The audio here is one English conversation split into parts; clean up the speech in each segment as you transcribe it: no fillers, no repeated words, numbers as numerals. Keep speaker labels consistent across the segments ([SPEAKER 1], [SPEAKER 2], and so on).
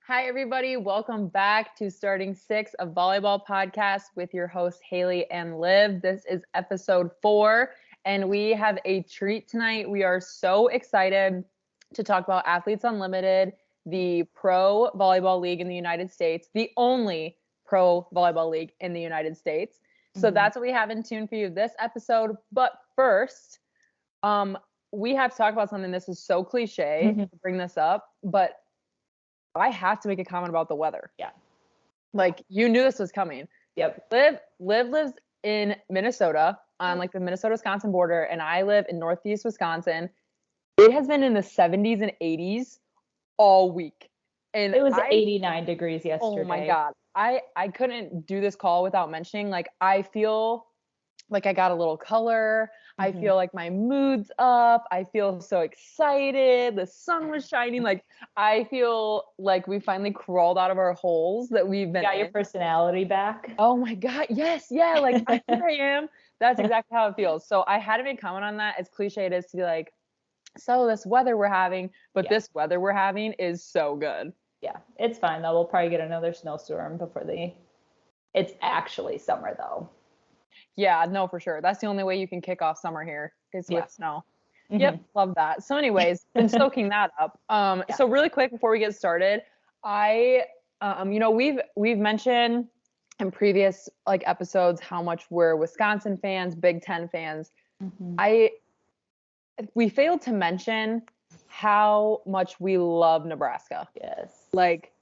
[SPEAKER 1] Hi, everybody. Welcome back to Starting Six, a volleyball podcast with your hosts, Haley and Liv. This is episode 4, and we have a treat tonight. We are so excited to talk about Athletes Unlimited, the pro volleyball league in the United States, the only pro volleyball league in the United States. So that's what we have in tune for you this episode. But first, we have to talk about something. This is so cliche to bring this up, but I have to make a comment about the weather.
[SPEAKER 2] Yeah.
[SPEAKER 1] Like, you knew this was coming.
[SPEAKER 2] Yep.
[SPEAKER 1] Liv lives in Minnesota on like the Minnesota-Wisconsin border, and I live in Northeast Wisconsin. It has been in the 70s and 80s all week. And
[SPEAKER 2] it was 89 degrees yesterday.
[SPEAKER 1] Oh my God. I couldn't do this call without mentioning, like, I feel like I got a little color. I feel like my mood's up. I feel so excited. The sun was shining. Like, I feel like we finally crawled out of our holes that we've been
[SPEAKER 2] Got
[SPEAKER 1] in.
[SPEAKER 2] your personality back.
[SPEAKER 1] Oh my God. Yes. Yeah. Like, here I am. That's exactly how it feels. So I had to make a comment on that. As cliche it is to be like, so this weather we're having, but this weather we're having is so good.
[SPEAKER 2] Yeah. It's fine though. We'll probably get another snowstorm before it's actually summer though.
[SPEAKER 1] Yeah, no, for sure. That's the only way you can kick off summer here is with snow. Yep, love that. So anyways, been soaking that up. So really quick before we get started, we've mentioned in previous like episodes how much we're Wisconsin fans, Big Ten fans. We failed to mention how much we love Nebraska.
[SPEAKER 2] Yes.
[SPEAKER 1] Like,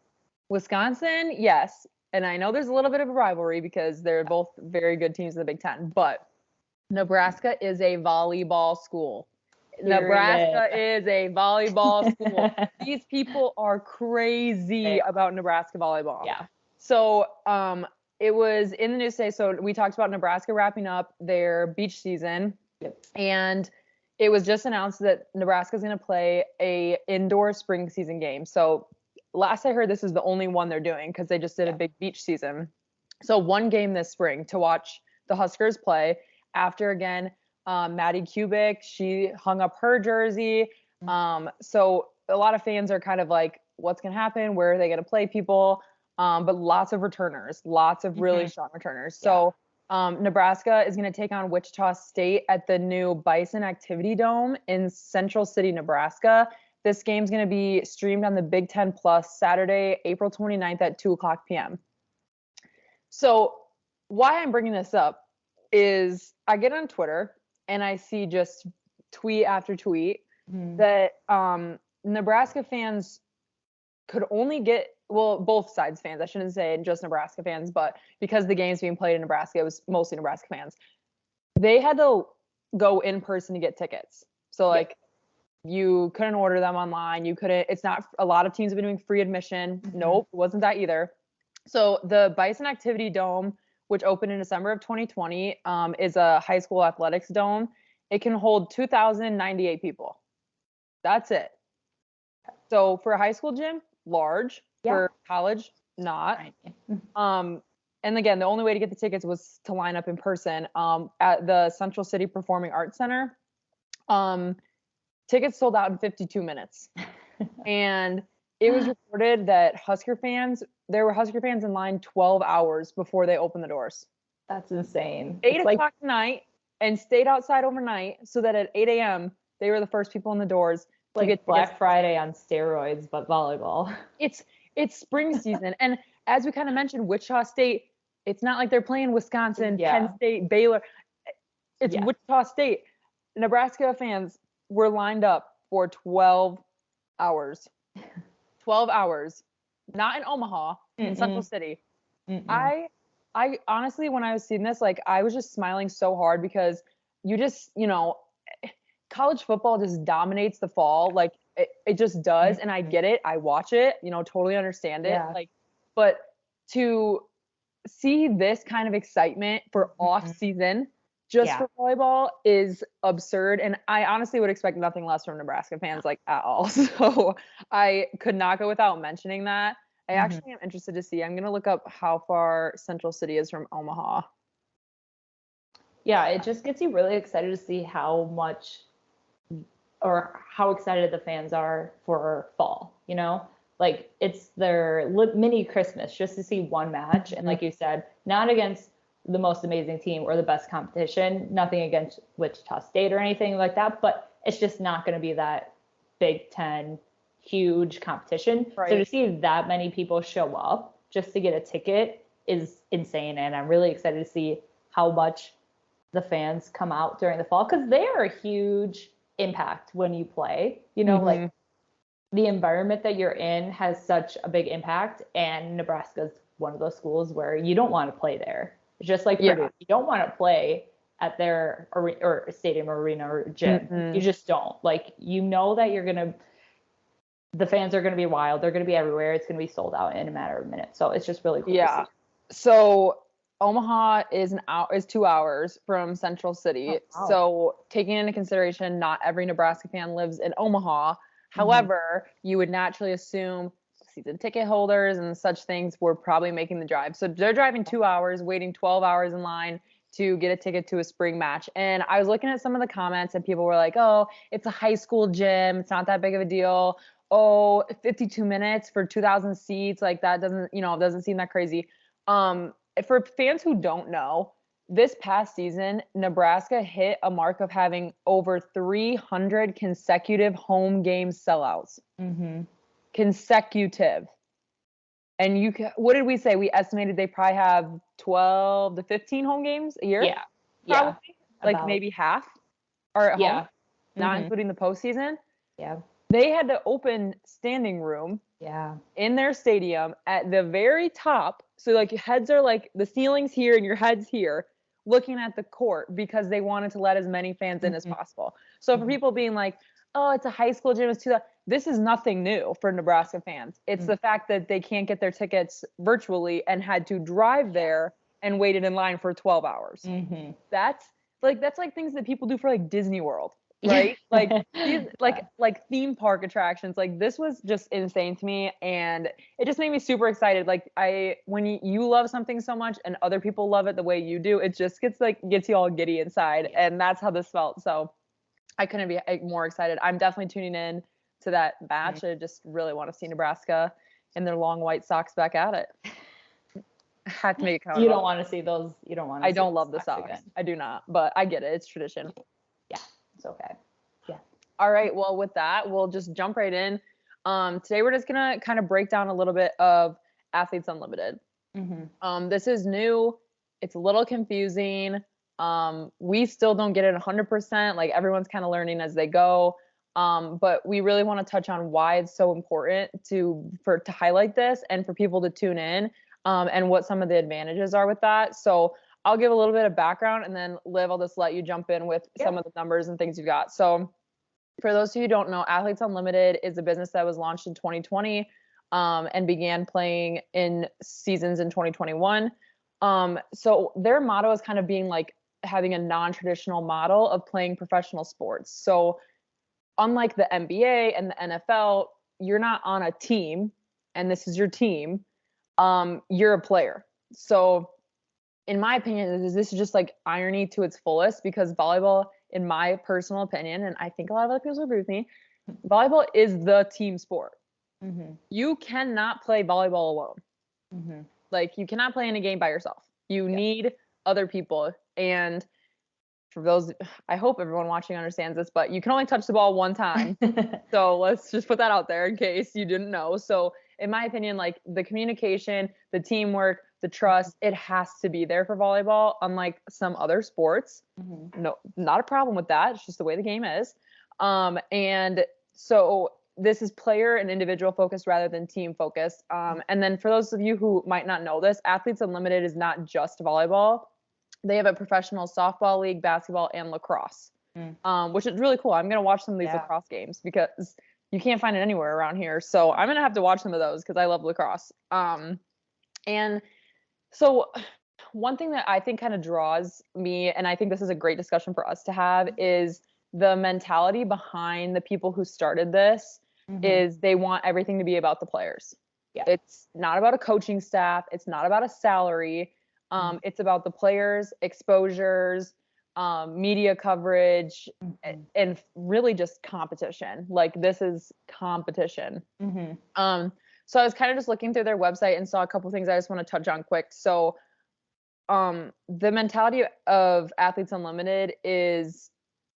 [SPEAKER 1] Wisconsin, yes. And I know there's a little bit of a rivalry because they're both very good teams in the Big Ten, but Nebraska is a volleyball school. Nebraska is a volleyball school. These people are crazy about Nebraska volleyball.
[SPEAKER 2] Yeah.
[SPEAKER 1] So it was in the news today. So we talked about Nebraska wrapping up their beach season.
[SPEAKER 2] Yep.
[SPEAKER 1] And it was just announced that Nebraska is going to play a indoor spring season game. So last I heard, this is the only one they're doing because they just did a big beach season. So one game this spring to watch the Huskers play. After, again, Maddie Kubik, she hung up her jersey. So a lot of fans are kind of like, what's going to happen? Where are they going to play people? But lots of returners, lots of really strong returners. So Nebraska is going to take on Wichita State at the new Bison Activity Dome in Central City, Nebraska. This game's going to be streamed on the Big Ten Plus Saturday, April 29th at 2:00 p.m. So why I'm bringing this up is I get on Twitter and I see just tweet after tweet that Nebraska fans could only get, well, both sides fans, I shouldn't say just Nebraska fans, but because the game's being played in Nebraska, it was mostly Nebraska fans. They had to go in person to get tickets. So like, you couldn't order them online. You couldn't, it's not, a lot of teams have been doing free admission. Nope, it wasn't that either. So the Bison Activity Dome, which opened in December of 2020, is a high school athletics dome. It can hold 2,098 people. That's it. So for a high school gym, large. For college, not. And again, the only way to get the tickets was to line up in person at the Central City Performing Arts Center. Tickets sold out in 52 minutes. And it was reported that there were Husker fans in line 12 hours before they opened the doors.
[SPEAKER 2] That's insane.
[SPEAKER 1] 8 o'clock tonight, and stayed outside overnight so that at 8 a.m. they were the first people in the doors.
[SPEAKER 2] Like, get Black Friday on steroids, but volleyball.
[SPEAKER 1] It's spring season. And as we kind of mentioned, Wichita State, it's not like they're playing Wisconsin, Penn State, Baylor. It's Wichita State. Nebraska fans were lined up for 12 hours. 12 hours. Not in Omaha, in Central City. I honestly, when I was seeing this, like, I was just smiling so hard because you just, college football just dominates the fall. Like, it just does. And I get it. I watch it, totally understand it. Like, but to see this kind of excitement for off season just for volleyball is absurd. And I honestly would expect nothing less from Nebraska fans, like, at all. So I could not go without mentioning that. I actually am interested to see. I'm going to look up how far Central City is from Omaha.
[SPEAKER 2] Yeah, it just gets you really excited to see how much or how excited the fans are for fall, Like it's their mini Christmas just to see one match. And like you said, not against the most amazing team or the best competition, nothing against Wichita State or anything like that, but it's just not going to be that Big Ten huge competition.
[SPEAKER 1] Right.
[SPEAKER 2] So to see that many people show up just to get a ticket is insane. And I'm really excited to see how much the fans come out during the fall, because they are a huge impact when you play. You know, like the environment that you're in has such a big impact, and Nebraska's one of those schools where you don't want to play there. It's just like Purdue. You don't want to play at their or stadium or arena or gym. You just don't. Like, you know that the fans are going to be wild. They're going to be everywhere. It's going to be sold out in a matter of minutes. So it's just really cool to see.
[SPEAKER 1] So Omaha is 2 hours from Central City. Oh, wow. So taking into consideration, not every Nebraska fan lives in Omaha. However, you would naturally assume season ticket holders and such things were probably making the drive. So they're driving 2 hours, waiting 12 hours in line to get a ticket to a spring match. And I was looking at some of the comments and people were like, oh, it's a high school gym. It's not that big of a deal. Oh, 52 minutes for 2,000 seats. Like, that doesn't seem that crazy. For fans who don't know, this past season, Nebraska hit a mark of having over 300 consecutive home game sellouts. Consecutive. And what did we say? We estimated they probably have 12 to 15 home games a year?
[SPEAKER 2] Yeah.
[SPEAKER 1] Probably. Like maybe half are at home, not including the postseason.
[SPEAKER 2] Yeah.
[SPEAKER 1] They had to open standing room in their stadium at the very top. So like your heads are like the ceiling's here and your head's here looking at the court because they wanted to let as many fans in as possible. So for people being like, oh, it's a high school gym, this is nothing new for Nebraska fans. It's the fact that they can't get their tickets virtually and had to drive there and waited in line for 12 hours. That's like things that people do for like Disney World. Right? Like theme park attractions. Like, this was just insane to me, and it just made me super excited. Like, when you love something so much and other people love it the way you do, it just gets you all giddy inside, and that's how this felt. So I couldn't be more excited. I'm definitely tuning in to that match. I just really want to see Nebraska in their long white socks back at it. I had to make it count.
[SPEAKER 2] You don't want to see those. You don't want to.
[SPEAKER 1] I don't love the socks. Again. I do not, but I get it. It's tradition.
[SPEAKER 2] Yeah. It's okay. Yeah.
[SPEAKER 1] All right. Well, with that, we'll just jump right in. Today we're just gonna kind of break down a little bit of Athletes Unlimited. This is new. It's a little confusing. We still don't get it 100%. Like, everyone's kind of learning as they go. But we really want to touch on why it's so important to highlight this and for people to tune in, and what some of the advantages are with that. So I'll give a little bit of background, and then Liv, I'll just let you jump in with some of the numbers and things you've got. So for those of you who don't know, Athletes Unlimited is a business that was launched in 2020, and began playing in seasons in 2021. So their motto is kind of being like having a non-traditional model of playing professional sports. So unlike the NBA and the NFL, you're not on a team and this is your team. You're a player. So in my opinion, this is just like irony to its fullest, because volleyball, in my personal opinion, and I think a lot of other people agree with me, volleyball is the team sport. You cannot play volleyball alone. Like, you cannot play in a game by yourself. You need other people. And for those, I hope everyone watching understands this, but you can only touch the ball one time. So let's just put that out there in case you didn't know. So in my opinion, like, the communication, the teamwork, the trust, it has to be there for volleyball, unlike some other sports. No, not a problem with that. It's just the way the game is. And so this is player and individual focused rather than team focused. And then for those of you who might not know this, Athletes Unlimited is not just volleyball. They have a professional softball league, basketball, and lacrosse, which is really cool. I'm going to watch some of these lacrosse games because you can't find it anywhere around here. So I'm going to have to watch some of those because I love lacrosse. And so one thing that I think kind of draws me, and I think this is a great discussion for us to have, is the mentality behind the people who started this. Is they want everything to be about the players. It's not about a coaching staff. It's not about a salary. It's about the players, exposures, media coverage, and really just competition. Like, this is competition. So I was kind of just looking through their website and saw a couple things I just want to touch on quick. So the mentality of Athletes Unlimited is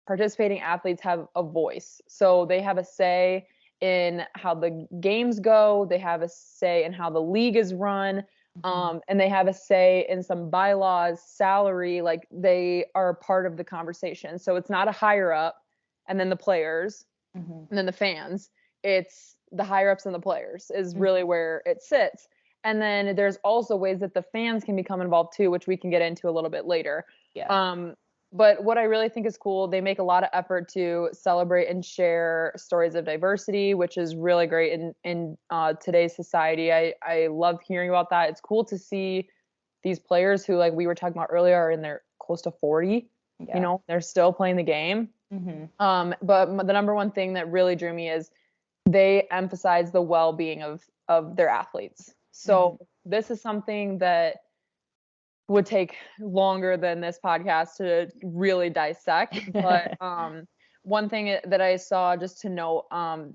[SPEAKER 1] participating athletes have a voice. So they have a say in how the games go, they have a say in how the league is run, and they have a say in some bylaws, salary, like they are part of the conversation. So it's not a higher up and then the players and then the fans. It's the higher ups and the players is really where it sits. And then there's also ways that the fans can become involved too, which we can get into a little bit later.
[SPEAKER 2] Yeah.
[SPEAKER 1] But what I really think is cool, they make a lot of effort to celebrate and share stories of diversity, which is really great in today's society. I love hearing about that. It's cool to see these players who, like we were talking about earlier, are in their close to 40.
[SPEAKER 2] Yeah.
[SPEAKER 1] You know, they're still playing the game. But the number one thing that really drew me is they emphasize the well-being of their athletes. So this is something that would take longer than this podcast to really dissect. But one thing that I saw, just to note,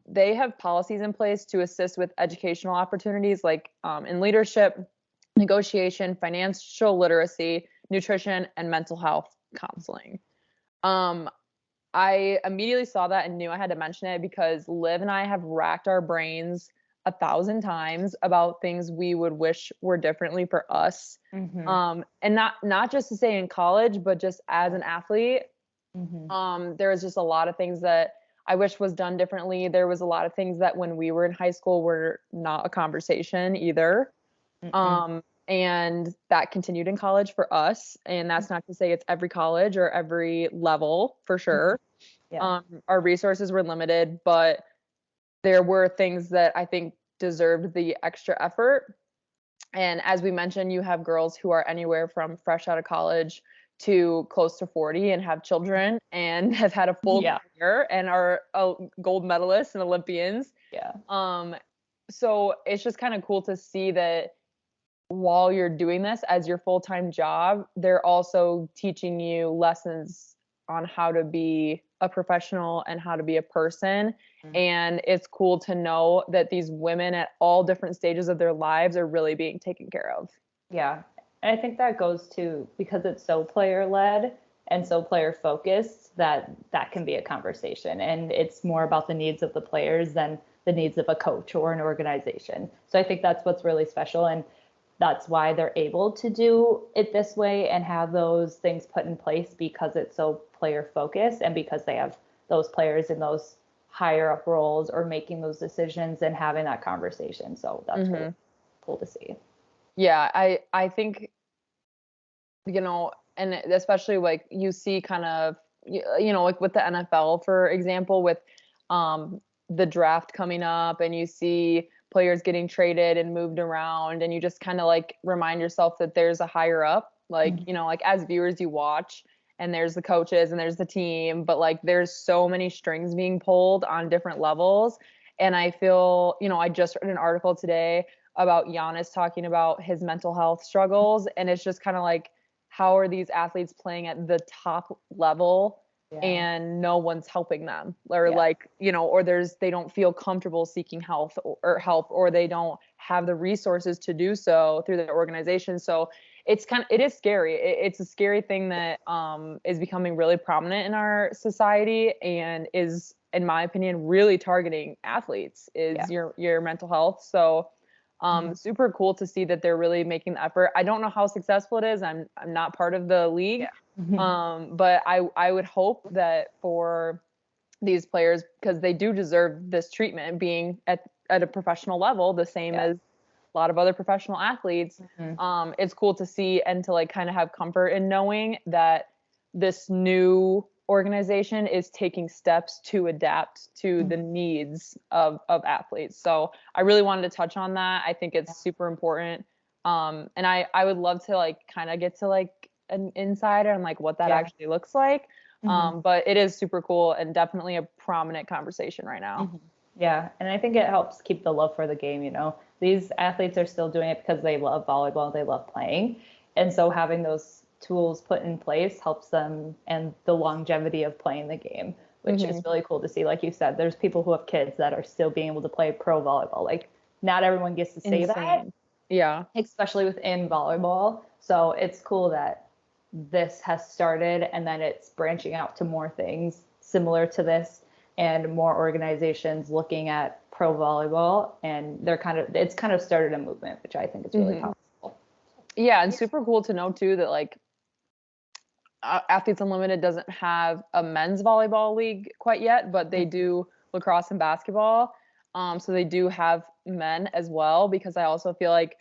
[SPEAKER 1] they have policies in place to assist with educational opportunities like in leadership, negotiation, financial literacy, nutrition, and mental health counseling. I immediately saw that and knew I had to mention it because Liv and I have racked our brains 1,000 times about things we would wish were differently for us. And not just to say in college, but just as an athlete. There was just a lot of things that I wish was done differently. There was a lot of things that when we were in high school were not a conversation either. And that continued in college for us. And that's not to say it's every college or every level for sure. Our resources were limited, but there were things that I think deserved the extra effort. And as we mentioned, you have girls who are anywhere from fresh out of college to close to 40 and have children and have had a full career and are gold medalists and Olympians. So it's just kind of cool to see that while you're doing this as your full-time job, they're also teaching you lessons on how to be a professional and how to be a person. And it's cool to know that these women at all different stages of their lives are really being taken care of.
[SPEAKER 2] Yeah. And I think that goes to, because it's so player led and so player focused, that can be a conversation. And it's more about the needs of the players than the needs of a coach or an organization. So I think that's what's really special. And that's why they're able to do it this way and have those things put in place, because it's so player focused and because they have those players in those higher up roles or making those decisions and having that conversation. So that's really cool to see.
[SPEAKER 1] Yeah, I think, you know, and especially like you see kind of, you know, like with the NFL, for example, with the draft coming up, and you see players getting traded and moved around, and you just kind of like remind yourself that there's a higher up, like, you know, like as viewers you watch and there's the coaches and there's the team, but like there's so many strings being pulled on different levels. And I feel, you know, I just read an article today about Giannis talking about his mental health struggles, and it's just kind of like, how are these athletes playing at the top level and no one's helping them, or like, you know, or they don't feel comfortable seeking help, or they don't have the resources to do so through the organization. So it is scary. It's a scary thing that is becoming really prominent in our society and is, in my opinion, really targeting athletes, is your mental health. So super cool to see that they're really making the effort. I don't know how successful it is. I'm not part of the league. But I would hope that for these players, because they do deserve this treatment, being at a professional level, the same as a lot of other professional athletes. It's cool to see and to like kind of have comfort in knowing that this new organization is taking steps to adapt to the needs of athletes. So I really wanted to touch on that. I think it's super important. And I would love to like kind of get to like an insider on like what that actually looks like. But it is super cool and definitely a prominent conversation right now.
[SPEAKER 2] Yeah. And I think it helps keep the love for the game. You know, these athletes are still doing it because they love volleyball, they love playing. And so having those tools put in place helps them, and the longevity of playing the game, which is really cool to see. Like you said, there's people who have kids that are still being able to play pro volleyball. Like not everyone gets to say that.
[SPEAKER 1] Insane. Yeah.
[SPEAKER 2] Especially within volleyball. So it's cool that this has started and then it's branching out to more things similar to this and more organizations looking at pro volleyball, and it's kind of started a movement, which I think is really powerful.
[SPEAKER 1] Yeah, and super cool to know too that like Athletes Unlimited doesn't have a men's volleyball league quite yet, but they do lacrosse and basketball. So they do have men as well, because I also feel like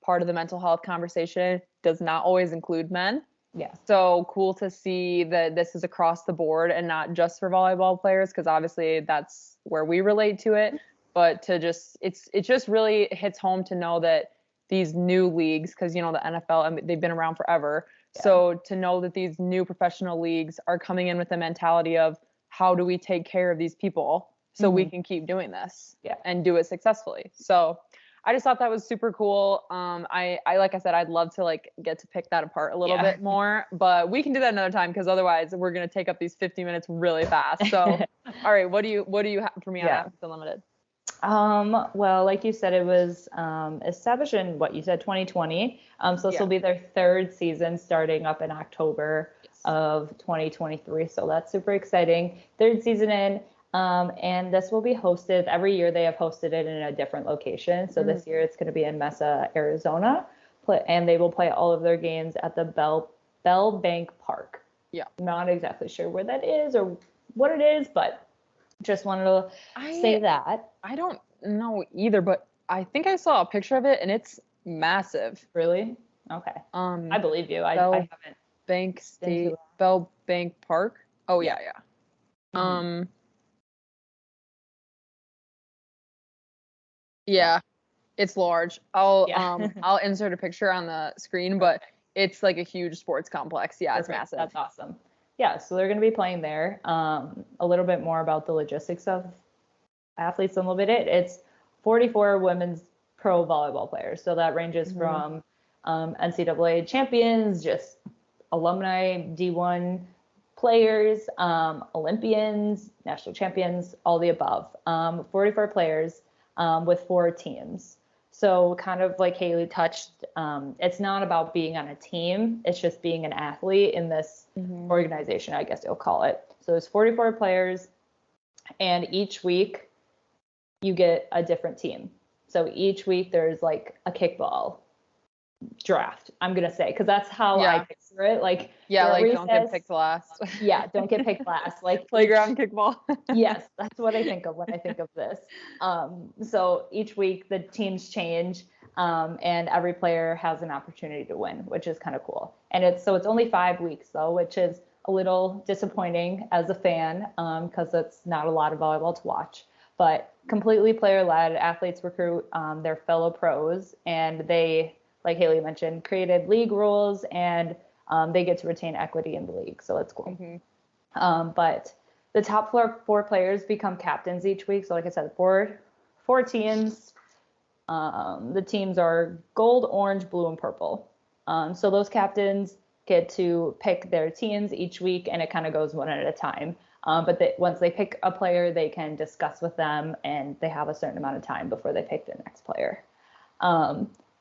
[SPEAKER 1] part of the mental health conversation does not always include men.
[SPEAKER 2] Yeah.
[SPEAKER 1] So cool to see that this is across the board and not just for volleyball players, because obviously that's where we relate to it. But to just, it just really hits home to know that these new leagues, because, you know, the NFL, I mean, they've been around forever. Yeah. So to know that these new professional leagues are coming in with the mentality of how do we take care of these people so we can keep doing this and do it successfully. So I just thought that was super cool. I like I said, I'd love to like get to pick that apart a little bit more, but we can do that another time, because otherwise we're going to take up these 50 minutes really fast. So, all right, what do you have for me on Athletes Unlimited?
[SPEAKER 2] Well, like you said, it was established in what you said, 2020. So this will be their third season, starting up in October of 2023. So that's super exciting. Third season in. And this will be hosted every year. They have hosted it in a different location. So this year it's going to be in Mesa, Arizona, and they will play all of their games at the Bell Bank Park. Yeah. Not exactly sure where that is or what it is, but just wanted to say that.
[SPEAKER 1] I don't know either, but I think I saw a picture of it and it's massive.
[SPEAKER 2] Really? Okay. I believe you. I haven't.
[SPEAKER 1] Bell Bank Park. Oh yeah. Yeah, it's large. I'll insert a picture on the screen, but it's like a huge sports complex. Yeah, it's massive.
[SPEAKER 2] That's awesome. Yeah, so they're going to be playing there. A little bit more about the logistics of Athletes Unlimited. It's 44 women's pro volleyball players. So that ranges from NCAA champions, just alumni D1 players, Olympians, national champions, all the above. 44 players. With 4 teams. So kind of like Haley touched, it's not about being on a team. It's just being an athlete in this organization, I guess you'll call it. So there's 44 players, and each week you get a different team. So each week there's like a kickball draft, I'm going to say, because that's how I picture it. Like,
[SPEAKER 1] like recess, don't get picked last.
[SPEAKER 2] Don't get picked last. Like
[SPEAKER 1] playground kickball.
[SPEAKER 2] Yes, that's what I think of when I think of this. So each week the teams change, and every player has an opportunity to win, which is kind of cool. And it's only 5 weeks though, which is a little disappointing as a fan, because it's not a lot of volleyball to watch. But completely player-led, athletes recruit their fellow pros, and they, like Haley mentioned, created league rules, and they get to retain equity in the league. So that's cool. But the top 4 players become captains each week. So like I said, four teams. The teams are gold, orange, blue, and purple. So those captains get to pick their teams each week, and it kind of goes one at a time. But once they pick a player, they can discuss with them, and they have a certain amount of time before they pick their next player.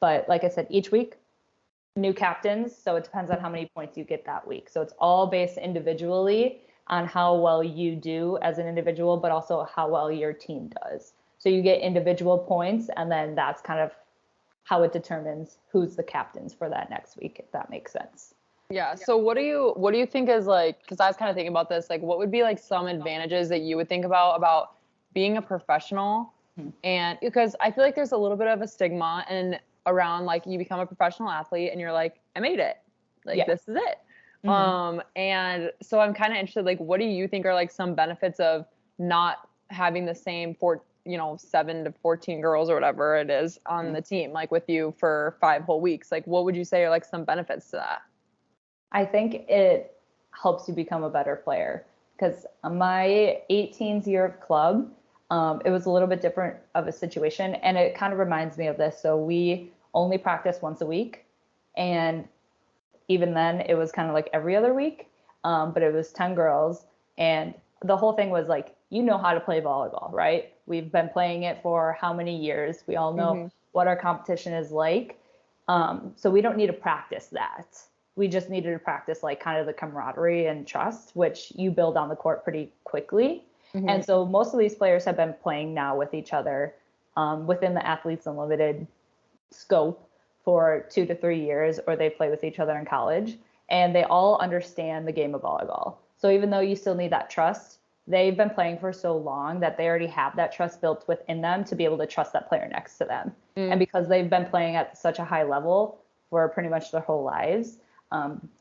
[SPEAKER 2] But like I said, each week, new captains. So it depends on how many points you get that week. So it's all based individually on how well you do as an individual, but also how well your team does. So you get individual points, and then that's kind of how it determines who's the captains for that next week, if that makes sense.
[SPEAKER 1] Yeah. So what do you think is like, because I was kind of thinking about this, like what would be like some advantages that you would think about being a professional? And because I feel like there's a little bit of a stigma and around like you become a professional athlete and you're like, I made it, like this is it. And so I'm kind of interested, like what do you think are like some benefits of not having the same 7 to 14 girls or whatever it is on the team, like with you for 5 whole weeks? Like what would you say are like some benefits to that?
[SPEAKER 2] I think it helps you become a better player, because my 18th year of club, it was a little bit different of a situation, and it kind of reminds me of this. So we only practice once a week, and even then it was kind of like every other week, but it was 10 girls, and the whole thing was like you know how to play volleyball, right? We've been playing it for how many years? We all know what our competition is like. So we don't need to practice that. We just needed to practice like kind of the camaraderie and trust, which you build on the court pretty quickly. And so most of these players have been playing now with each other within the Athletes Unlimited scope for 2 to 3 years, or they play with each other in college, and they all understand the game of volleyball. So even though you still need that trust, they've been playing for so long that they already have that trust built within them to be able to trust that player next to them. And because they've been playing at such a high level for pretty much their whole lives,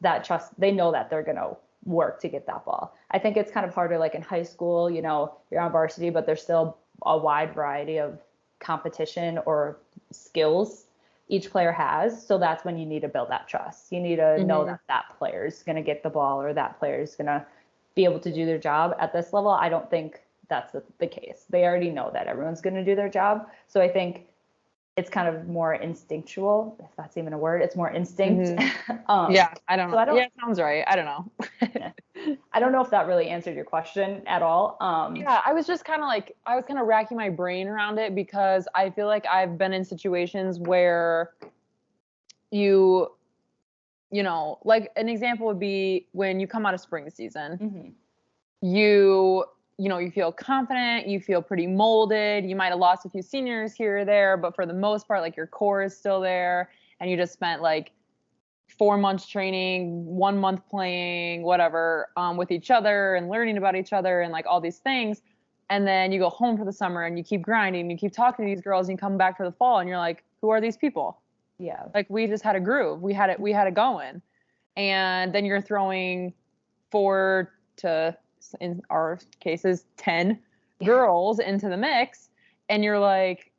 [SPEAKER 2] that trust, they know that they're going to work to get that ball. I think it's kind of harder like in high school, you know, you're on varsity, but there's still a wide variety of competition or skills each player has. So that's when you need to build that trust. You need to know that that player is going to get the ball, or that player is going to be able to do their job. At this level, I don't think that's the case. They already know that everyone's going to do their job. So I think it's kind of more instinctual, if that's even a word. It's more instinct.
[SPEAKER 1] Yeah, I don't know.
[SPEAKER 2] So
[SPEAKER 1] Yeah, it sounds right. I don't know.
[SPEAKER 2] I don't know if that really answered your question at all.
[SPEAKER 1] Yeah, I was just kind of racking my brain around it, because I feel like I've been in situations where you know, like an example would be when you come out of spring season, you know, you feel confident, you feel pretty molded. You might have lost a few seniors here or there, but for the most part, like your core is still there, and you just spent like 4 months training, 1 month playing, whatever, with each other and learning about each other and like all these things. And then you go home for the summer and you keep grinding, you keep talking to these girls, and you come back for the fall and you're like, who are these people?
[SPEAKER 2] Yeah.
[SPEAKER 1] Like we just had a groove. We had it going. And then you're throwing 4 to, in our cases, 10 girls into the mix, and you're like,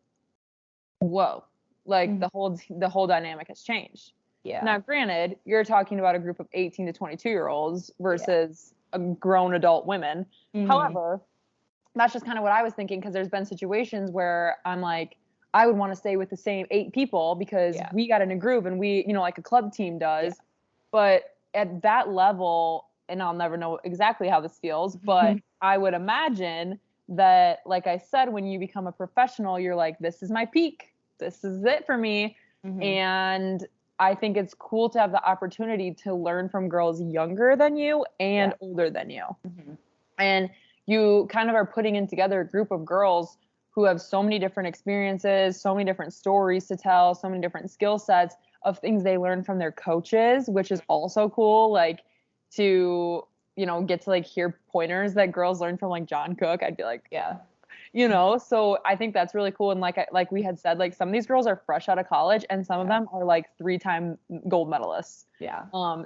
[SPEAKER 1] whoa, like the whole dynamic has changed.
[SPEAKER 2] Yeah.
[SPEAKER 1] Now, granted, you're talking about a group of 18 to 22-year-olds versus a grown adult women. However, that's just kind of what I was thinking, because there's been situations where I'm like, I would want to stay with the same 8 people because we got in a groove, and we, you know, like a club team does. But at that level, and I'll never know exactly how this feels, but I would imagine that, like I said, when you become a professional, you're like, this is my peak. This is it for me. And I think it's cool to have the opportunity to learn from girls younger than you and older than you. And you kind of are putting in together a group of girls who have so many different experiences, so many different stories to tell, so many different skill sets of things they learn from their coaches, which is also cool. Like, to, you know, get to like hear pointers that girls learn from like John Cook. I'd be like, you know, so I think that's really cool. And like we had said, like some of these girls are fresh out of college, and some of them are like 3-time gold medalists.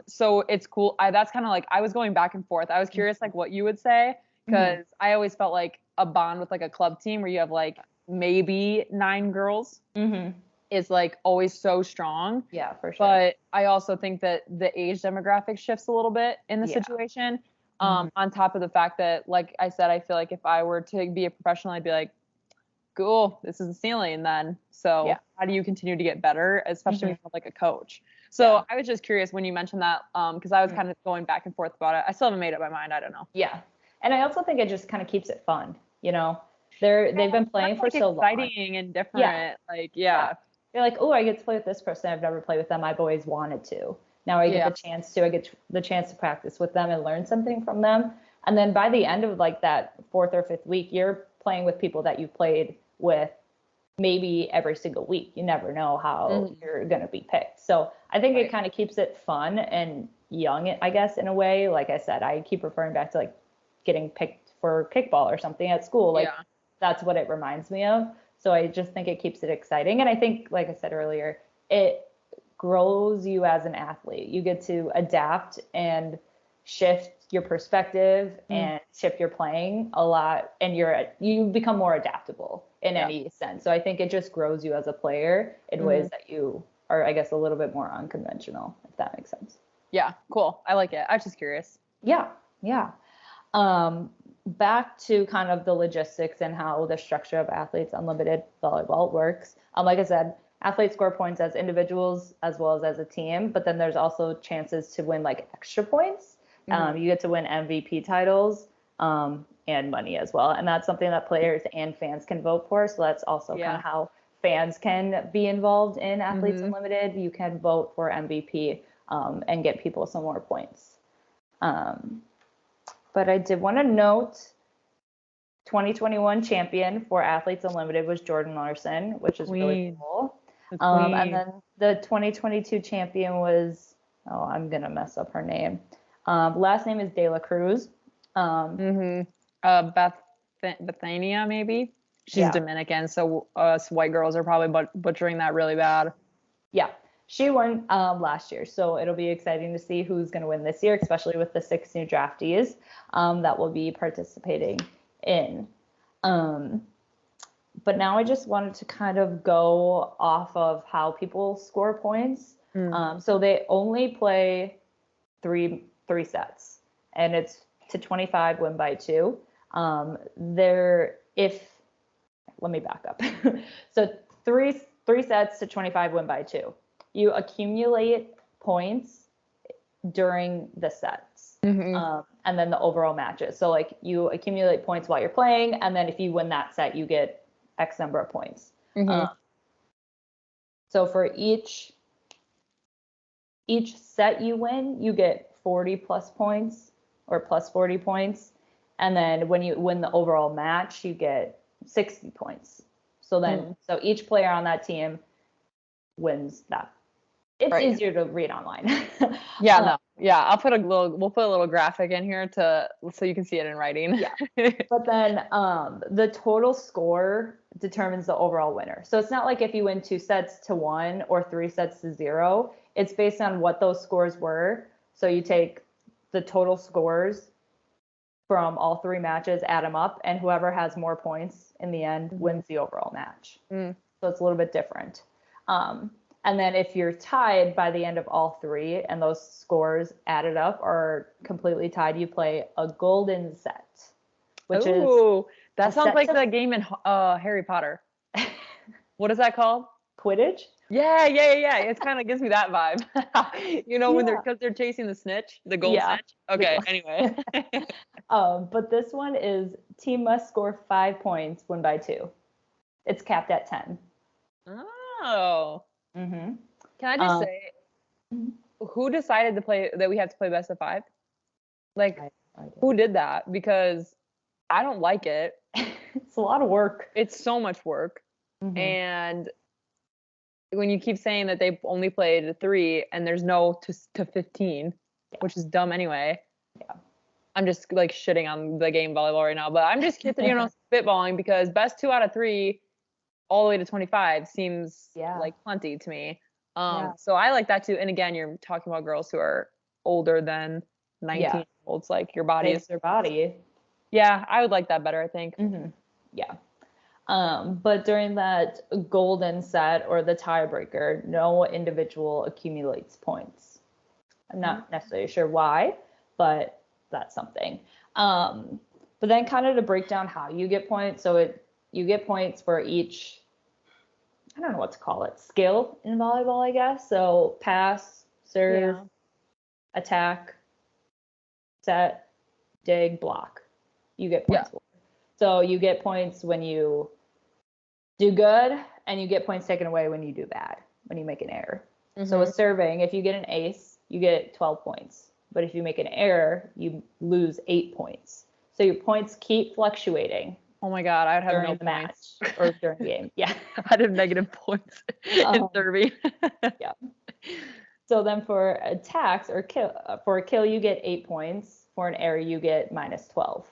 [SPEAKER 1] So it's cool. That's kind of like, I was going back and forth. I was curious like what you would say, because I always felt like a bond with like a club team where you have like maybe 9 girls is like always so strong.
[SPEAKER 2] Yeah, for sure.
[SPEAKER 1] But I also think that the age demographic shifts a little bit in the situation. On top of the fact that, like I said, I feel like if I were to be a professional, I'd be like, cool, this is the ceiling then. So how do you continue to get better, especially when you have like a coach? So I was just curious when you mentioned that, because I was kind of going back and forth about it. I still haven't made up my mind. I don't know.
[SPEAKER 2] Yeah. And I also think it just kind of keeps it fun, you know? They've been playing for so long.
[SPEAKER 1] Exciting and different. Like,
[SPEAKER 2] You're like, oh, I get to play with this person. I've never played with them. I've always wanted to. Now I get the chance to. I get the chance to practice with them and learn something from them. And then by the end of like that 4th or 5th week, you're playing with people that you've played with maybe every single week. You never know how you're going to be picked. So I think it kind of keeps it fun and young, I guess, in a way. Like I said, I keep referring back to like getting picked for kickball or something at school. Like that's what it reminds me of. So I just think it keeps it exciting. And I think, like I said earlier, it grows you as an athlete. You get to adapt and shift your perspective and shift your playing a lot. And you become more adaptable in any sense. So I think it just grows you as a player in ways that you are, I guess, a little bit more unconventional, if that makes sense.
[SPEAKER 1] Yeah, cool. I like it. I was just curious.
[SPEAKER 2] Yeah. Back to kind of the logistics and how the structure of Athletes Unlimited volleyball works. Like I said, athletes score points as individuals as well as a team, but then there's also chances to win like extra points. You get to win MVP titles and money as well. And that's something that players and fans can vote for. So that's also kind of how fans can be involved in Athletes Unlimited. You can vote for MVP and get people some more points. But I did want to note 2021 champion for Athletes Unlimited was Jordan Larson, which is really cool. And then the 2022 champion was, I'm going to mess up her name. Last name is De La Cruz.
[SPEAKER 1] Bethania, maybe? She's Dominican, so us white girls are probably butchering that really bad.
[SPEAKER 2] Yeah. She won last year, so it'll be exciting to see who's going to win this year, especially with the 6 new draftees that will be participating in. But now I just wanted to kind of go off of how people score points. So they only play three sets, and it's to 25 win by 2. Let me back up. So three sets to 25 win by 2. You accumulate points during the sets, and then the overall matches. So like you accumulate points while you're playing, and then if you win that set, you get X number of points. So for each set you win, you get 40 plus points or plus 40 points. And then when you win the overall match, you get 60 points. So then, so each player on that team wins that. It's easier to read online.
[SPEAKER 1] We'll put a little graphic in here so you can see it in writing.
[SPEAKER 2] But then the total score determines the overall winner. So it's not like if you win 2 sets to 1 or 3 sets to 0. It's based on what those scores were. So you take the total scores from all 3 matches, add them up, and whoever has more points in the end wins the overall match. So it's a little bit different. And then if you're tied by the end of all 3 and those scores added up are completely tied, you play a golden set, which
[SPEAKER 1] that sounds like the game in Harry Potter. What is that called?
[SPEAKER 2] Quidditch?
[SPEAKER 1] Yeah. It kind of gives me that vibe. Because they're chasing the snitch, the gold snitch. Okay, anyway.
[SPEAKER 2] But this one is team must score 5 points, win by 2. It's capped at 10.
[SPEAKER 1] Oh. Can I just say, who decided to play that we have to play best of 5? Like, who did that? Because I don't like it.
[SPEAKER 2] It's a lot of work.
[SPEAKER 1] It's so much work. And when you keep saying that they've only played 3 and there's no to 15, which is dumb anyway. I'm just like shitting on the game volleyball right now, but I'm just spitballing because best 2 out of 3 all the way to 25 seems like plenty to me. So I like that too. And again, you're talking about girls who are older than 19-year-olds. Like your body is
[SPEAKER 2] their body.
[SPEAKER 1] Yeah, I would like that better, I think.
[SPEAKER 2] But during that golden set or the tiebreaker, no individual accumulates points. I'm not necessarily sure why, but that's something. But then kind of to break down how you get points. So you get points for each, I don't know what to call it, skill in volleyball, I guess. So pass, serve, attack, set, dig, block. You get points for. So you get points when you do good, and you get points taken away when you do bad, when you make an error. So with serving, if you get an ace, you get 12 points. But if you make an error, you lose 8 points. So your points keep fluctuating.
[SPEAKER 1] Oh my God, I would have
[SPEAKER 2] no match or during the game.
[SPEAKER 1] I'd have negative points in serving.
[SPEAKER 2] So then for attacks or kill, for a kill you get 8 points. For an error you get minus 12.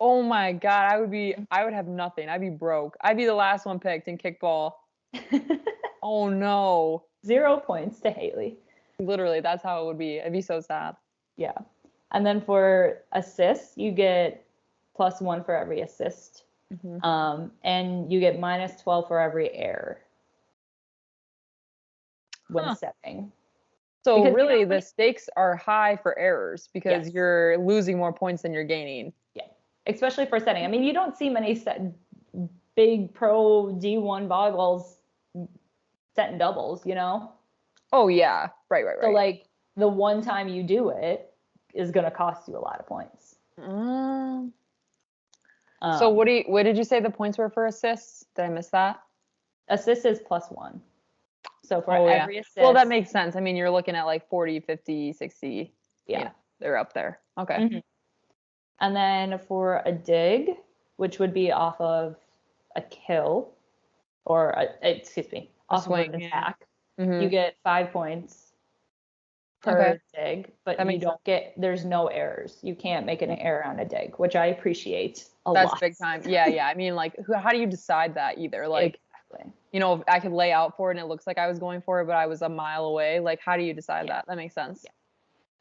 [SPEAKER 1] Oh my God, I would have nothing. I'd be broke. I'd be the last one picked in kickball. Oh no.
[SPEAKER 2] 0 points to Haley.
[SPEAKER 1] Literally, that's how it would be. I'd be so sad.
[SPEAKER 2] And then for assists, you get +1 for every assist. And you get minus 12 for every error when setting.
[SPEAKER 1] So because really the stakes are high for errors because you're losing more points than you're gaining.
[SPEAKER 2] Especially for setting. I mean, you don't see many big pro D1 volleyballs setting doubles,
[SPEAKER 1] Oh yeah, right.
[SPEAKER 2] So like the one time you do it is going to cost you a lot of points.
[SPEAKER 1] Mm. So
[SPEAKER 2] Um,
[SPEAKER 1] what did you say the points were for assists? Did I miss that?
[SPEAKER 2] assist is +1. So for
[SPEAKER 1] Oh yeah.
[SPEAKER 2] every
[SPEAKER 1] Well, that
[SPEAKER 2] assist,
[SPEAKER 1] makes sense. I mean, you're looking at like 40, 50, 60.
[SPEAKER 2] yeah.
[SPEAKER 1] They're up there. Okay.
[SPEAKER 2] Hmm. And then for a dig, which would be off of a kill, or excuse me,
[SPEAKER 1] A
[SPEAKER 2] off of
[SPEAKER 1] swing,
[SPEAKER 2] an
[SPEAKER 1] yeah.
[SPEAKER 2] attack, you
[SPEAKER 1] Mm-hmm.
[SPEAKER 2] get 5 points
[SPEAKER 1] Okay.
[SPEAKER 2] per dig, but
[SPEAKER 1] That
[SPEAKER 2] you
[SPEAKER 1] makes sense.
[SPEAKER 2] don't get, there's no errors. You can't make an error on a dig, which I appreciate a
[SPEAKER 1] That's
[SPEAKER 2] lot.
[SPEAKER 1] big time. Yeah, yeah. I mean, like, how do you decide that either? Like,
[SPEAKER 2] Exactly.
[SPEAKER 1] if I could lay out for it and it looks like I was going for it, but I was a mile away, like, how do you decide
[SPEAKER 2] Yeah.
[SPEAKER 1] that? That makes sense.
[SPEAKER 2] Yeah.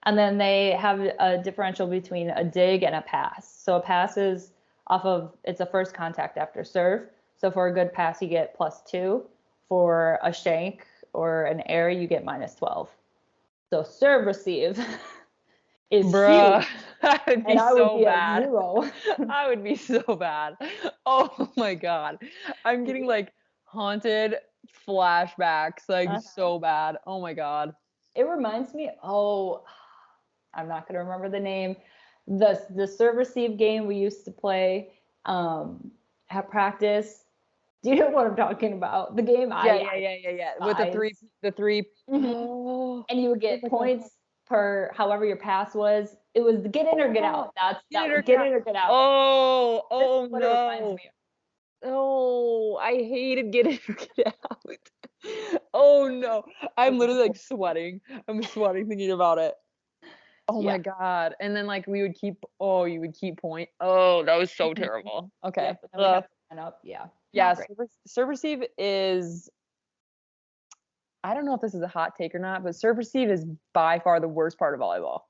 [SPEAKER 2] And then they have a differential between a dig and a pass. So a pass is off of, it's a first contact after serve. So for a good pass, you get +2. For a shank or an air, you get -12. So serve receive is
[SPEAKER 1] Bruh,
[SPEAKER 2] huge,
[SPEAKER 1] that would be
[SPEAKER 2] and I would
[SPEAKER 1] so
[SPEAKER 2] be at
[SPEAKER 1] bad.
[SPEAKER 2] 0.
[SPEAKER 1] I would be so bad. Oh my God. I'm getting like haunted flashbacks, like so bad. Oh my God.
[SPEAKER 2] It reminds me, oh, I'm not gonna remember the name. The serve receive game we used to play at practice. Do you know what I'm talking about? The game
[SPEAKER 1] Yeah,
[SPEAKER 2] I
[SPEAKER 1] yeah, yeah, yeah, yeah. With
[SPEAKER 2] despise.
[SPEAKER 1] the three,
[SPEAKER 2] Mhm.
[SPEAKER 1] oh,
[SPEAKER 2] And you would
[SPEAKER 1] what was
[SPEAKER 2] get
[SPEAKER 1] it called?
[SPEAKER 2] points per however your pass was. It was the get in or get
[SPEAKER 1] Oh,
[SPEAKER 2] out. That's
[SPEAKER 1] get it or get
[SPEAKER 2] get
[SPEAKER 1] out.
[SPEAKER 2] in or get out.
[SPEAKER 1] Oh,
[SPEAKER 2] This is
[SPEAKER 1] oh
[SPEAKER 2] what it reminds
[SPEAKER 1] no.
[SPEAKER 2] me
[SPEAKER 1] Oh, I hated get in or get out. Oh no. I'm
[SPEAKER 2] of.
[SPEAKER 1] literally like sweating. I'm sweating thinking about it. Oh
[SPEAKER 2] Yeah.
[SPEAKER 1] my God. And then like you would keep point. Oh, that was so
[SPEAKER 2] Mhm.
[SPEAKER 1] terrible. Okay.
[SPEAKER 2] Yep. And then we'd have to line up. Yeah.
[SPEAKER 1] Yeah,
[SPEAKER 2] Not great.
[SPEAKER 1] serve receive is I don't know if this is a hot take or not, but serve receive is by far the worst part of volleyball.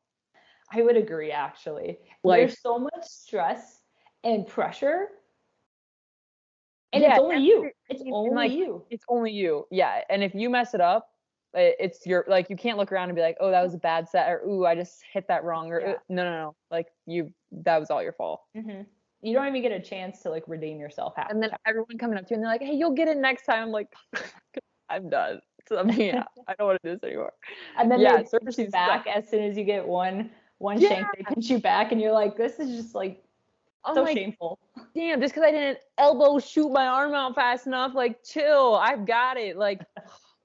[SPEAKER 2] I would agree, actually.
[SPEAKER 1] Like,
[SPEAKER 2] There's so much stress and pressure, and it's
[SPEAKER 1] yeah,
[SPEAKER 2] only you. It's
[SPEAKER 1] and
[SPEAKER 2] only
[SPEAKER 1] like
[SPEAKER 2] you.
[SPEAKER 1] it's only you. Yeah. And if you mess it up, it's your like you can't look around and be like, oh, that was a bad set, or ooh, I just hit that wrong, or
[SPEAKER 2] Yeah.
[SPEAKER 1] no, no, no. Like that was all your fault.
[SPEAKER 2] Hmm. You don't even get a chance to like redeem yourself half
[SPEAKER 1] And
[SPEAKER 2] the
[SPEAKER 1] then
[SPEAKER 2] time.
[SPEAKER 1] everyone coming up to you and they're like, hey, you'll get it next time. I'm like, I'm done. So I mean, yeah, I don't want to do this anymore.
[SPEAKER 2] And then
[SPEAKER 1] Yeah,
[SPEAKER 2] they
[SPEAKER 1] serve
[SPEAKER 2] pinch you
[SPEAKER 1] receive sucks.
[SPEAKER 2] back as soon as you get one
[SPEAKER 1] Yeah.
[SPEAKER 2] shank. They pinch you back, and you're like, this is just like
[SPEAKER 1] I'm
[SPEAKER 2] so
[SPEAKER 1] like,
[SPEAKER 2] shameful.
[SPEAKER 1] damn, just because I didn't elbow shoot my arm out fast enough, like chill, I've got it. Like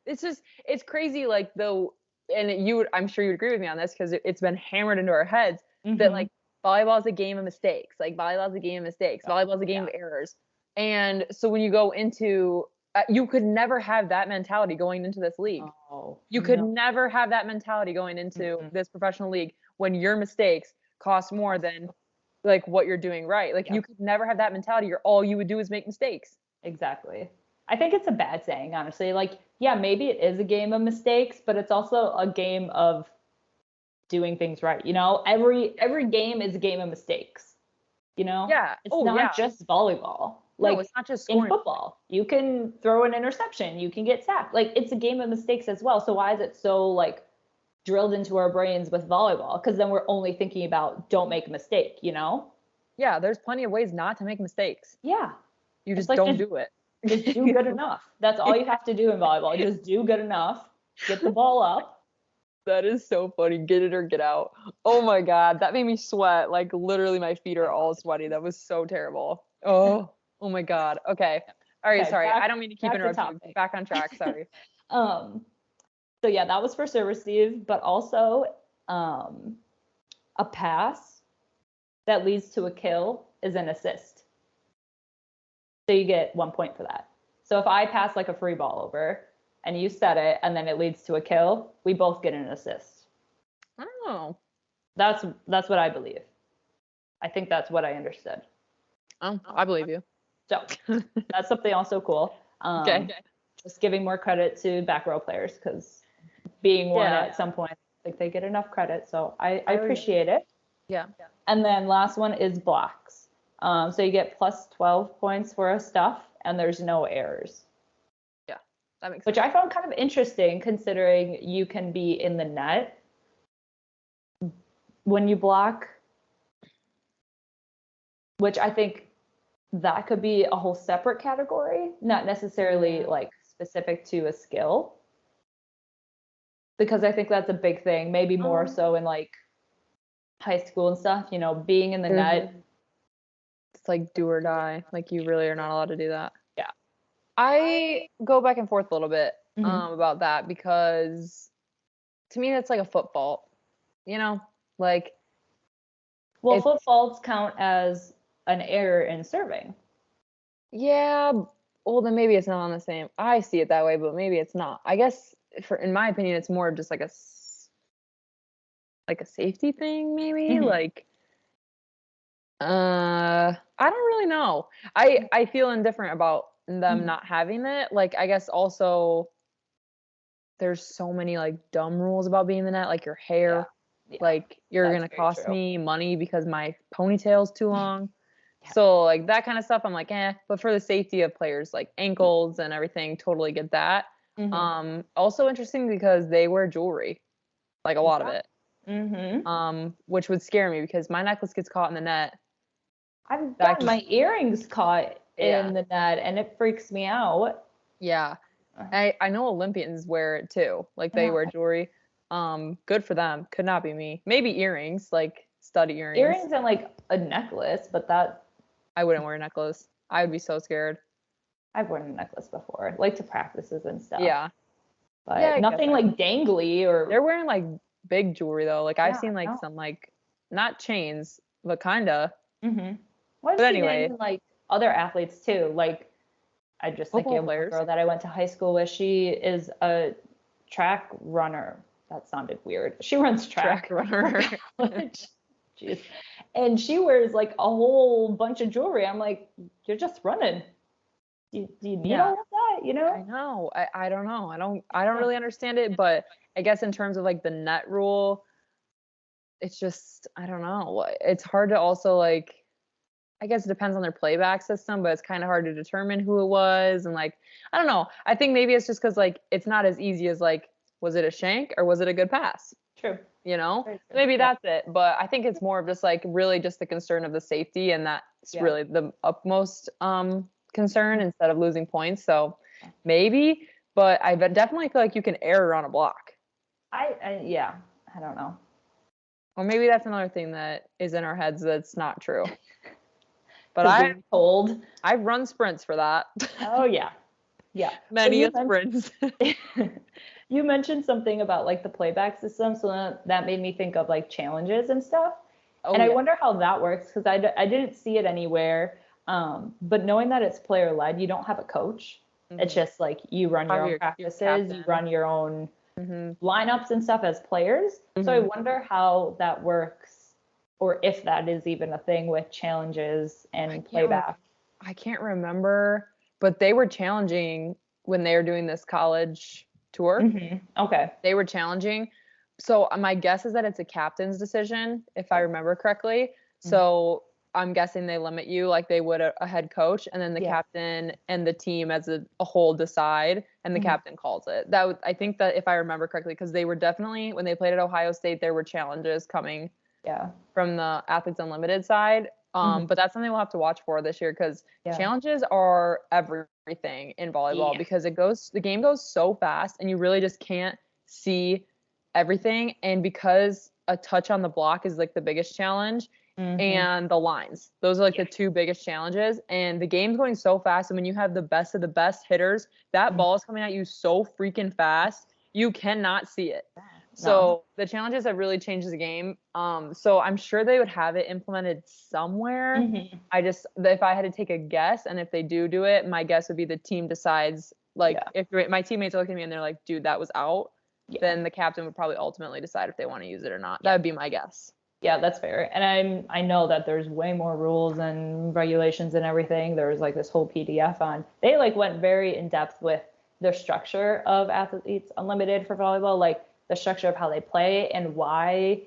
[SPEAKER 1] it's crazy. Like though, and I'm sure you would agree with me on this because it's been hammered into our heads that
[SPEAKER 2] Hmm.
[SPEAKER 1] like volleyball is a game of mistakes. Like volleyball is a game of mistakes. Volleyball is a game
[SPEAKER 2] Yeah.
[SPEAKER 1] of errors. And so when you go into, you could never have that mentality going into this league.
[SPEAKER 2] Oh
[SPEAKER 1] You could
[SPEAKER 2] no.
[SPEAKER 1] never have that mentality going into
[SPEAKER 2] Mm-mm.
[SPEAKER 1] this professional league when your mistakes cost more than like what you're doing right. Like you
[SPEAKER 2] Yep.
[SPEAKER 1] could never have that mentality or all you would do is make mistakes.
[SPEAKER 2] Exactly. I think it's a bad saying, honestly. Like, yeah, maybe it is a game of mistakes, but it's also a game of doing things right. Every game is a game of mistakes.
[SPEAKER 1] Yeah.
[SPEAKER 2] It's
[SPEAKER 1] Oh
[SPEAKER 2] not
[SPEAKER 1] yeah.
[SPEAKER 2] just volleyball.
[SPEAKER 1] No,
[SPEAKER 2] Like
[SPEAKER 1] it's not just
[SPEAKER 2] in
[SPEAKER 1] scoring.
[SPEAKER 2] football, you can throw an interception, you can get sacked. Like it's a game of mistakes as well. So why is it so like drilled into our brains with volleyball? Because then we're only thinking about don't make a mistake.
[SPEAKER 1] Yeah, there's plenty of ways not to make mistakes.
[SPEAKER 2] Yeah.
[SPEAKER 1] You
[SPEAKER 2] It's
[SPEAKER 1] just
[SPEAKER 2] like
[SPEAKER 1] don't do
[SPEAKER 2] just do
[SPEAKER 1] it.
[SPEAKER 2] good enough. That's all you have to do in volleyball. Just do good enough, get the ball up.
[SPEAKER 1] That is so funny. Get it or get out. Oh my God. That made me sweat. Like literally my feet are all sweaty. That was so terrible. Oh my God. Okay. All right.
[SPEAKER 2] Okay,
[SPEAKER 1] Sorry. I
[SPEAKER 2] back
[SPEAKER 1] don't mean to keep
[SPEAKER 2] back to
[SPEAKER 1] interrupting you.
[SPEAKER 2] topic.
[SPEAKER 1] Back on track. Sorry.
[SPEAKER 2] Um, so yeah, that was for serve receive, but also um, a pass that leads to a kill is an assist. So you get 1 point for that. So if I pass like a free ball over and you set it and then it leads to a kill, we both get an assist.
[SPEAKER 1] Oh.
[SPEAKER 2] That's what I believe. I think that's what I understood.
[SPEAKER 1] Oh, I believe you.
[SPEAKER 2] So that's something also cool.
[SPEAKER 1] Okay.
[SPEAKER 2] Just giving more credit to back row players because being one
[SPEAKER 1] Yeah.
[SPEAKER 2] at some point, I think they get enough credit. So I
[SPEAKER 1] Oh, yeah.
[SPEAKER 2] appreciate it.
[SPEAKER 1] Yeah.
[SPEAKER 2] And then last one is blocks. So you get plus 12 points for a stuff and there's no errors.
[SPEAKER 1] Yeah. That makes sense.
[SPEAKER 2] Which I found kind of interesting considering you can be in the net when you block, which I think that could be a whole separate category, not necessarily like specific to a skill. Because I think that's a big thing, maybe more so in like high school and stuff, being in the net.
[SPEAKER 1] It's like do or die. Like you really are not allowed to do that.
[SPEAKER 2] Yeah.
[SPEAKER 1] I go back and forth a little bit
[SPEAKER 2] Mhm.
[SPEAKER 1] about that because to me that's like a foot fault. Like
[SPEAKER 2] Well, foot faults count as an error in serving.
[SPEAKER 1] yeah, well then maybe it's not on the same. I see it that way, but maybe it's not. I guess in my opinion, it's more of just like a safety thing, maybe.
[SPEAKER 2] Mhm.
[SPEAKER 1] Like, I don't really know. I feel indifferent about them
[SPEAKER 2] Mhm.
[SPEAKER 1] not having it. Like, I guess also there's so many like dumb rules about being in the net, like your
[SPEAKER 2] Yeah.
[SPEAKER 1] hair.
[SPEAKER 2] Yeah.
[SPEAKER 1] Like you're
[SPEAKER 2] That's
[SPEAKER 1] gonna
[SPEAKER 2] very
[SPEAKER 1] cost
[SPEAKER 2] true.
[SPEAKER 1] me money because my ponytail's too long.
[SPEAKER 2] Yeah.
[SPEAKER 1] So like that kind of stuff, I'm like, but for the safety of players, like ankles and everything, totally get that.
[SPEAKER 2] Mhm.
[SPEAKER 1] Also interesting because they wear jewelry, like a lot of it. Which would scare me because my necklace gets caught in the net.
[SPEAKER 2] I've
[SPEAKER 1] That
[SPEAKER 2] gotten
[SPEAKER 1] could,
[SPEAKER 2] my earrings caught
[SPEAKER 1] yeah,
[SPEAKER 2] in the net and it freaks me out.
[SPEAKER 1] yeah. I know Olympians wear it too. Like they
[SPEAKER 2] Uh,
[SPEAKER 1] wear jewelry. Good for them. Could not be me. Maybe earrings, like stud earrings.
[SPEAKER 2] Earrings and like a necklace, but that
[SPEAKER 1] I wouldn't wear a necklace. I would be so scared.
[SPEAKER 2] I've worn a necklace before, like to practices and stuff,
[SPEAKER 1] Yeah. Yeah,
[SPEAKER 2] but
[SPEAKER 1] I guess
[SPEAKER 2] nothing like dangly or
[SPEAKER 1] they're wearing like big jewelry though. Like I've
[SPEAKER 2] yeah,
[SPEAKER 1] seen like
[SPEAKER 2] no.
[SPEAKER 1] some like not chains, but kinda.
[SPEAKER 2] Well, I've
[SPEAKER 1] But
[SPEAKER 2] seen it
[SPEAKER 1] anyway,
[SPEAKER 2] in like other athletes too. Like I just thinking
[SPEAKER 1] football
[SPEAKER 2] of one
[SPEAKER 1] players,
[SPEAKER 2] girl that I went to high school with. She is a track runner. That sounded weird. She runs
[SPEAKER 1] track
[SPEAKER 2] track for
[SPEAKER 1] runner.
[SPEAKER 2] college. Jeez. And she wears like a whole bunch of jewelry. I'm like, you're just running. Do you need
[SPEAKER 1] Yeah.
[SPEAKER 2] all of that?
[SPEAKER 1] I know. I don't know. I don't
[SPEAKER 2] Yeah.
[SPEAKER 1] really understand it, but I guess in terms of like the net rule, it's just I don't know. It's hard to also like I guess it depends on their playback system, but it's kind of hard to determine who it was and like I don't know. I think maybe it's just cuz like it's not as easy as like was it a shank or was it a good pass?
[SPEAKER 2] True.
[SPEAKER 1] You know?
[SPEAKER 2] Very true.
[SPEAKER 1] Maybe
[SPEAKER 2] Yeah.
[SPEAKER 1] that's it, but I think it's more of just like really just the concern of the safety and that's
[SPEAKER 2] Yeah.
[SPEAKER 1] really the utmost concern instead of losing points. So maybe, but I definitely feel like you can err on a block.
[SPEAKER 2] Yeah. I don't know.
[SPEAKER 1] Or maybe that's another thing that is in our heads that's not true. But
[SPEAKER 2] Because we were told.
[SPEAKER 1] I've run sprints for that.
[SPEAKER 2] Oh yeah. Yeah. So
[SPEAKER 1] Many a sprints.
[SPEAKER 2] you mentioned something about like the playback system, so that made me think of like challenges and stuff.
[SPEAKER 1] Oh
[SPEAKER 2] And I
[SPEAKER 1] yeah.
[SPEAKER 2] wonder how that works because I didn't see it anywhere. But knowing that it's player led, you don't have a coach. It's just like you run your own
[SPEAKER 1] Your
[SPEAKER 2] practices, you
[SPEAKER 1] captain.
[SPEAKER 2] run your own
[SPEAKER 1] Mm-hmm.
[SPEAKER 2] lineups and stuff as players. So I wonder how that works or if that is even a thing with challenges and playback.
[SPEAKER 1] I can't remember, but they were challenging when they were doing this college tour.
[SPEAKER 2] Okay.
[SPEAKER 1] They were challenging. So my guess is that it's a captain's decision, if I remember correctly. So I'm guessing they limit you like they would a head coach, and then the
[SPEAKER 2] Yeah.
[SPEAKER 1] captain and the team as a whole decide, and the captain calls it. I think that if I remember correctly, because they were definitely when they played at Ohio State, there were challenges coming
[SPEAKER 2] Yeah.
[SPEAKER 1] from the Athletes Unlimited side. But that's something we'll have to watch for this year because challenges are everything in volleyball because the game goes so fast and you really just can't see everything. And because a touch on the block is like the biggest challenge and the lines, those are like the two biggest challenges. And the game's going so fast. And when you have the best of the best hitters, that ball is coming at you so freaking fast, you cannot see it. So the challenges have really changed the game. So I'm sure they would have it implemented somewhere. If I had to take a guess, and if they do it, my guess would be the team decides. Like if my teammates are looking at me and they're like, "Dude, that was out," then the captain would probably ultimately decide if they want to use it or not. That would be my guess.
[SPEAKER 2] Yeah, that's fair. And I know that there's way more rules and regulations and everything. There's like this whole PDF on. They like went very in depth with the structure of Athletes Unlimited for volleyball, like the structure of how they play and why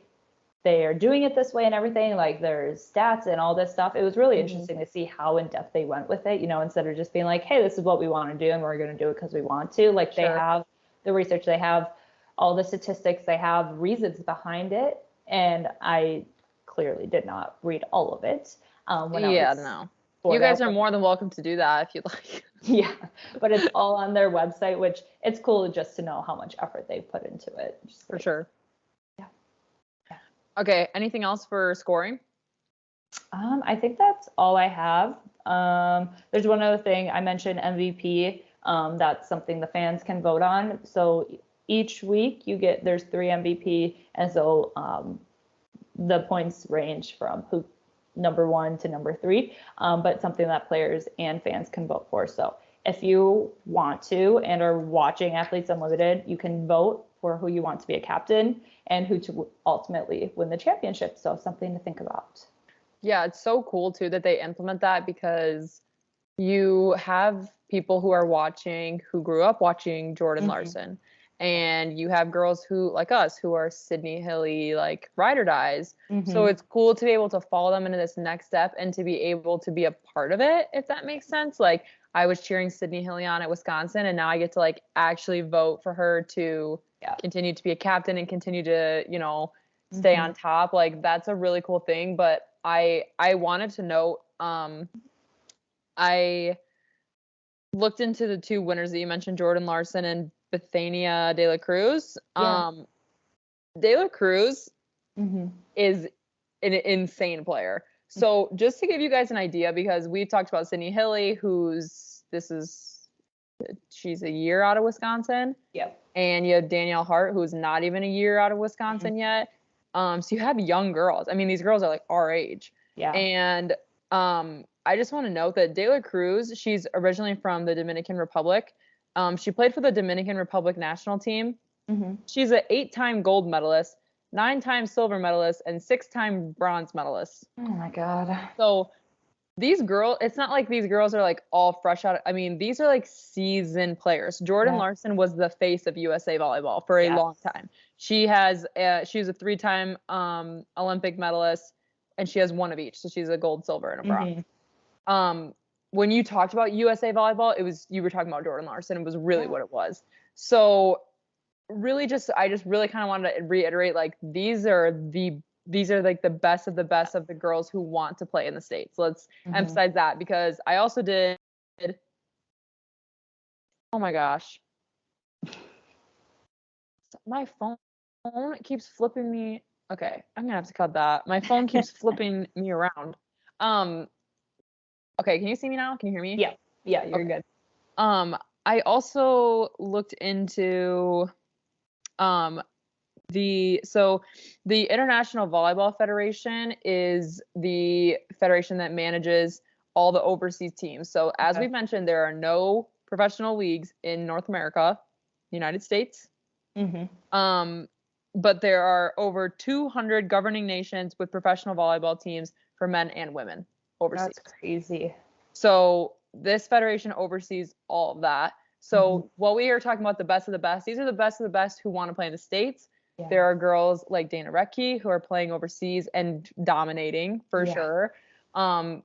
[SPEAKER 2] they are doing it this way and everything. Like there's stats and all this stuff. It was really interesting to see how in depth they went with it, instead of just being like, hey, this is what we want to do and we're going to do it because we want to. Like they have the research, they have all the statistics, they have reasons behind it. And I clearly did not read all of it.
[SPEAKER 1] No. You guys are more than welcome to do that if you'd like.
[SPEAKER 2] Yeah, but it's all on their website, which it's cool just to know how much effort they put into it.
[SPEAKER 1] For sure.
[SPEAKER 2] Yeah.
[SPEAKER 1] Okay, anything else for scoring?
[SPEAKER 2] I think that's all I have. There's one other thing I mentioned, MVP. That's something the fans can vote on. So each week there's 3 MVP, and so the points range from who number 1 to number 3, but something that players and fans can vote for. So if you want to and are watching Athletes Unlimited, you can vote for who you want to be a captain and who to ultimately win the championship. So something to think about.
[SPEAKER 1] Yeah, it's so cool too that they implement that because you have people who are watching who grew up watching Jordan Larson. And you have girls who like us who are Sydney Hilly like ride or dies. So it's cool to be able to follow them into this next step and to be able to be a part of it, if that makes sense. Like I was cheering Sydney Hilly on at Wisconsin, and now I get to like actually vote for her to continue to be a captain and continue to, you know, stay on top. Like that's a really cool thing. But I wanted to note, I looked into the 2 winners that you mentioned, Jordan Larson and Bethania De La Cruz. De La Cruz is an insane player. So just to give you guys an idea, because we've talked about Sydney Hilly, she's a year out of Wisconsin.
[SPEAKER 2] Yep.
[SPEAKER 1] And you have Danielle Hart, who's not even a year out of Wisconsin yet. So you have young girls. I mean, these girls are like our age.
[SPEAKER 2] Yeah.
[SPEAKER 1] And I just want to note that De La Cruz, she's originally from the Dominican Republic. She played for the Dominican Republic national team. She's an 8-time gold medalist, 9-time silver medalist, and 6-time bronze medalist.
[SPEAKER 2] Oh my God.
[SPEAKER 1] So these girls, it's not like these girls are like all fresh out. I mean, these are like seasoned players. Jordan Larson was the face of USA volleyball for a long time. She was a 3-time Olympic medalist, and she has 1 of each. So she's a gold, silver, and a bronze. When you talked about USA volleyball, you were talking about Jordan Larson. It was really what it was. So really I just really kind of wanted to reiterate, like these are like the best of the girls who want to play in the States. Let's emphasize that, because I also did, oh my gosh, my phone keeps flipping me. Okay, I'm gonna have to cut that. My phone keeps flipping me around. Okay, can you see me now? Can you hear me?
[SPEAKER 2] Yeah, you're good.
[SPEAKER 1] I also looked into the International Volleyball Federation is the federation that manages all the overseas teams. So as we mentioned, there are no professional leagues in North America, United States. But there are over 200 governing nations with professional volleyball teams for men and women overseas.
[SPEAKER 2] That's crazy.
[SPEAKER 1] So this federation oversees all of that. So while we are talking about the best of the best, these are the best of the best who want to play in the States. There are girls like Dana Rettke who are playing overseas and dominating for sure,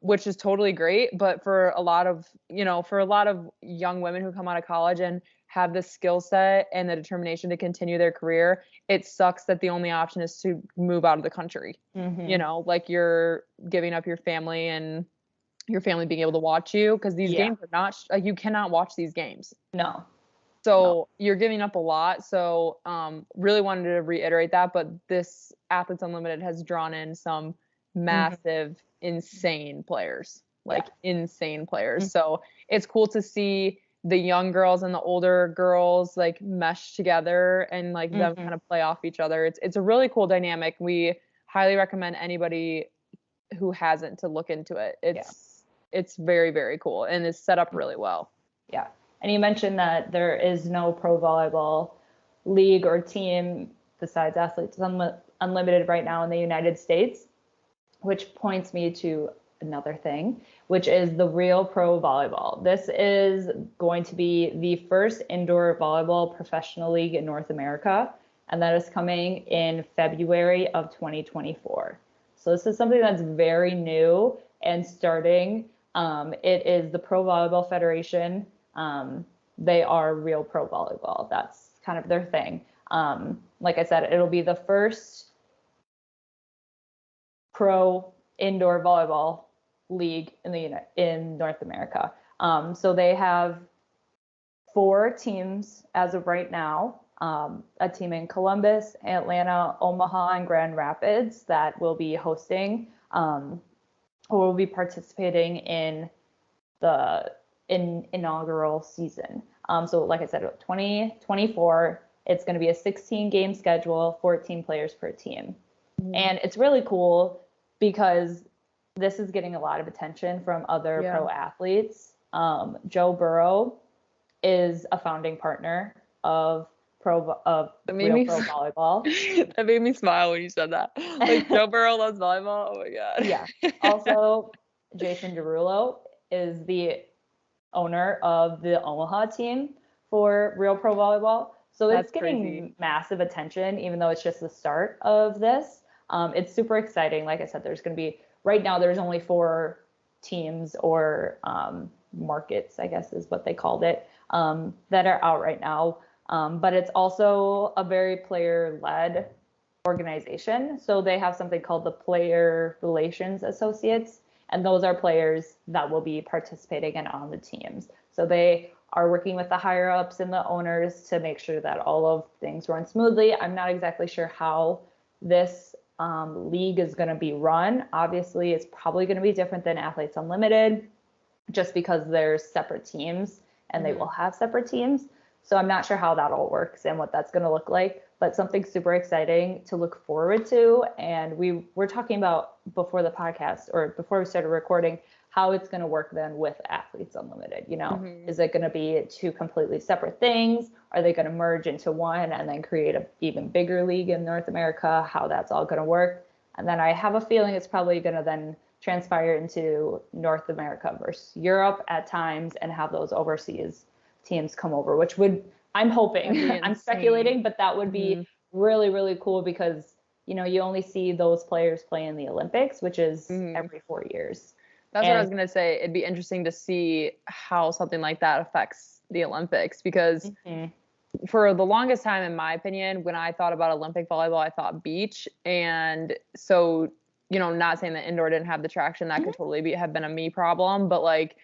[SPEAKER 1] which is totally great. But for a lot of young women who come out of college and have the skill set and the determination to continue their career, it sucks that the only option is to move out of the country. You know, like you're giving up your family and your family being able to watch you, because these games are not like you cannot watch these games.
[SPEAKER 2] No.
[SPEAKER 1] So you're giving up a lot. So really wanted to reiterate that. But this Athletes Unlimited has drawn in some massive, insane players, insane players. So it's cool to see the young girls and the older girls like mesh together and like them kind of play off each other. It's a really cool dynamic. We highly recommend anybody who hasn't to look into it. It's very, very cool and it's set up really well.
[SPEAKER 2] Yeah. And you mentioned that there is no pro volleyball league or team besides Athletes Unlimited right now in the United States, which points me to another thing, which is the Real Pro Volleyball. This is going to be the first indoor volleyball professional league in North America, and that is coming in February of 2024. So this is something that's very new and starting. It is the Pro Volleyball Federation. They are Real Pro Volleyball. That's kind of their thing. Like I said, it'll be the first pro indoor volleyball league in North America. So they have 4 teams as of right now. a team in Columbus, Atlanta, Omaha, and Grand Rapids that will be hosting or will be participating in the inaugural season. So like I said, 2024, it's going to be a 16-game schedule, 14 players per team. Mm-hmm. And it's really cool because this is getting a lot of attention from other pro athletes. Joe Burrow is a founding partner of Real Pro Volleyball.
[SPEAKER 1] That made me smile when you said that. Like, Joe Burrow loves volleyball. Oh my god.
[SPEAKER 2] Yeah. Also, Jason Derulo is the owner of the Omaha team for Real Pro Volleyball. So it's getting massive attention, even though it's just the start of this. It's super exciting. Like I said, there's going to be, right now, there's only 4 teams or markets, I guess is what they called it, that are out right now. But it's also a very player-led organization. So they have something called the Player Relations Associates, and those are players that will be participating and on the teams. So they are working with the higher ups and the owners to make sure that all of things run smoothly. I'm not exactly sure how this league is going to be run. Obviously, it's probably going to be different than Athletes Unlimited, just because there's separate teams and they will have separate teams. So I'm not sure how that all works and what that's going to look like, but something super exciting to look forward to. And we were talking about before the podcast or before we started recording, how it's going to work then with Athletes Unlimited. You know, is it going to be 2 completely separate things? Are they going to merge into one and then create an even bigger league in North America? How that's all going to work. And then I have a feeling it's probably going to then transpire into North America versus Europe at times and have those overseas teams come over, which would, I'm hoping, I'm speculating, but that would be really, really cool because, you know, you only see those players play in the Olympics, which is every 4 years.
[SPEAKER 1] That's what I was going to say. It'd be interesting to see how something like that affects the Olympics because for the longest time, in my opinion, when I thought about Olympic volleyball, I thought beach. And so, you know, not saying that indoor didn't have the traction, that could totally have been a me problem, but like,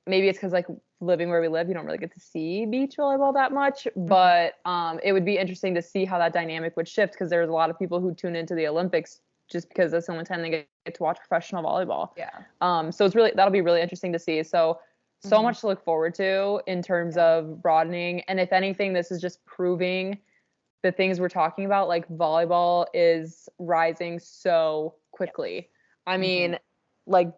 [SPEAKER 1] maybe it's because like living where we live, you don't really get to see beach volleyball that much, but it would be interesting to see how that dynamic would shift because there's a lot of people who tune into the Olympics just because that's the only time they get to watch professional volleyball. Yeah. So it's really, that'll be really interesting to see. So much to look forward to in terms of broadening. And if anything, this is just proving the things we're talking about, like volleyball is rising so quickly. I mean, like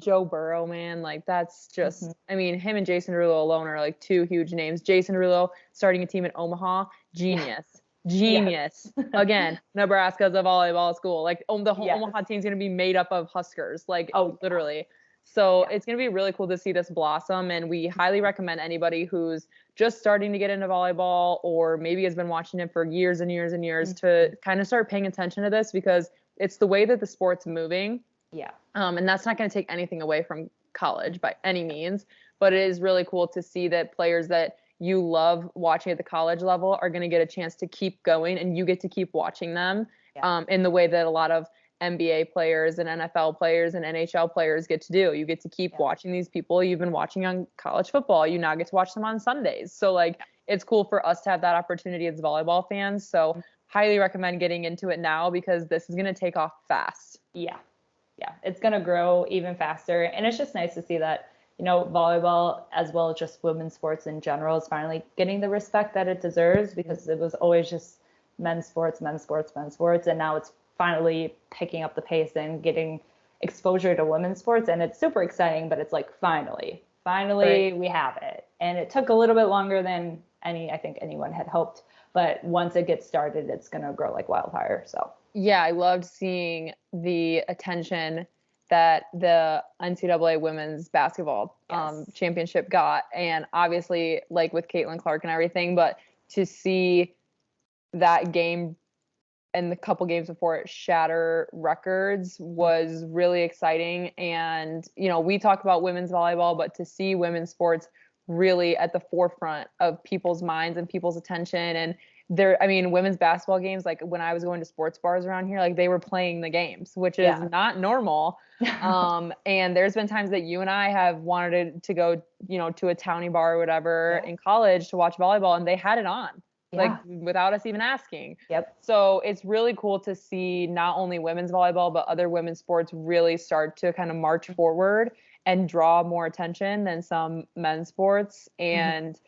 [SPEAKER 1] Joe Burrow, man, like that's just, I mean, him and Jason Derulo alone are like 2 huge names. Jason Derulo starting a team in Omaha, genius. Genius. Again, Nebraska's a volleyball school. Like the whole Omaha team's going to be made up of Huskers, like literally. So it's going to be really cool to see this blossom. And we highly recommend anybody who's just starting to get into volleyball or maybe has been watching it for years and years and years to kind of start paying attention to this because it's the way that the sport's moving. Yeah. And that's not going to take anything away from college by any means, but it is really cool to see that players that you love watching at the college level are going to get a chance to keep going and you get to keep watching them in the way that a lot of NBA players and NFL players and NHL players get to do. You get to keep watching these people you've been watching on college football. You now get to watch them on Sundays. So like it's cool for us to have that opportunity as volleyball fans. So highly recommend getting into it now because this is going to take off fast. Yeah, it's going to grow even faster. And it's just nice to see that, you know, volleyball as well as just women's sports in general is finally getting the respect that it deserves because it was always just men's sports. And now it's finally picking up the pace and getting exposure to women's sports. And it's super exciting, but it's like, finally we have it. And it took a little bit longer than I think anyone had hoped. But once it gets started, it's going to grow like wildfire. So yeah, I loved seeing the attention that the NCAA women's basketball championship got. And obviously, like with Caitlin Clark and everything, but to see that game and the couple games before it shatter records was really exciting. And, you know, we talk about women's volleyball, but to see women's sports really at the forefront of people's minds and people's attention and women's basketball games, like when I was going to sports bars around here, like they were playing the games, which is not normal. And there's been times that you and I have wanted to go, to a townie bar or whatever in college to watch volleyball, and they had it on. Like without us even asking.
[SPEAKER 2] Yep.
[SPEAKER 1] So it's really cool to see not only women's volleyball, but other women's sports really start to kind of march forward and draw more attention than some men's sports. And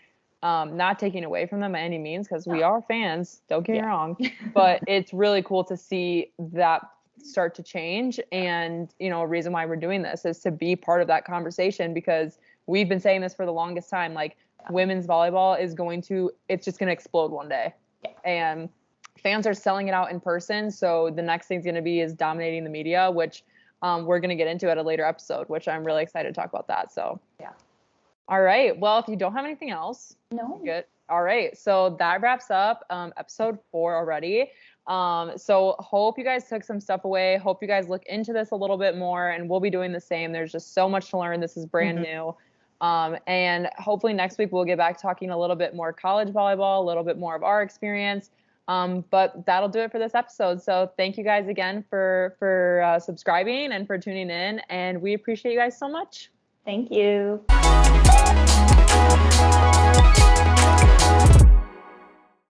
[SPEAKER 1] not taking away from them by any means, because we are fans, don't get me wrong, but it's really cool to see that start to change. And, a reason why we're doing this is to be part of that conversation, because we've been saying this for the longest time, like women's volleyball it's just going to explode one day. And fans are selling it out in person. So the next thing's going to be is dominating the media, which we're going to get into at a later episode, which I'm really excited to talk about that. So all right. Well, if you don't have anything else,
[SPEAKER 2] no.
[SPEAKER 1] Good. All right. So that wraps up episode 4 already. So hope you guys took some stuff away. Hope you guys look into this a little bit more, and we'll be doing the same. There's just so much to learn. This is brand new. And hopefully next week we'll get back talking a little bit more college volleyball, a little bit more of our experience. But that'll do it for this episode. So thank you guys again for subscribing and for tuning in. And we appreciate you guys so much.
[SPEAKER 2] Thank you.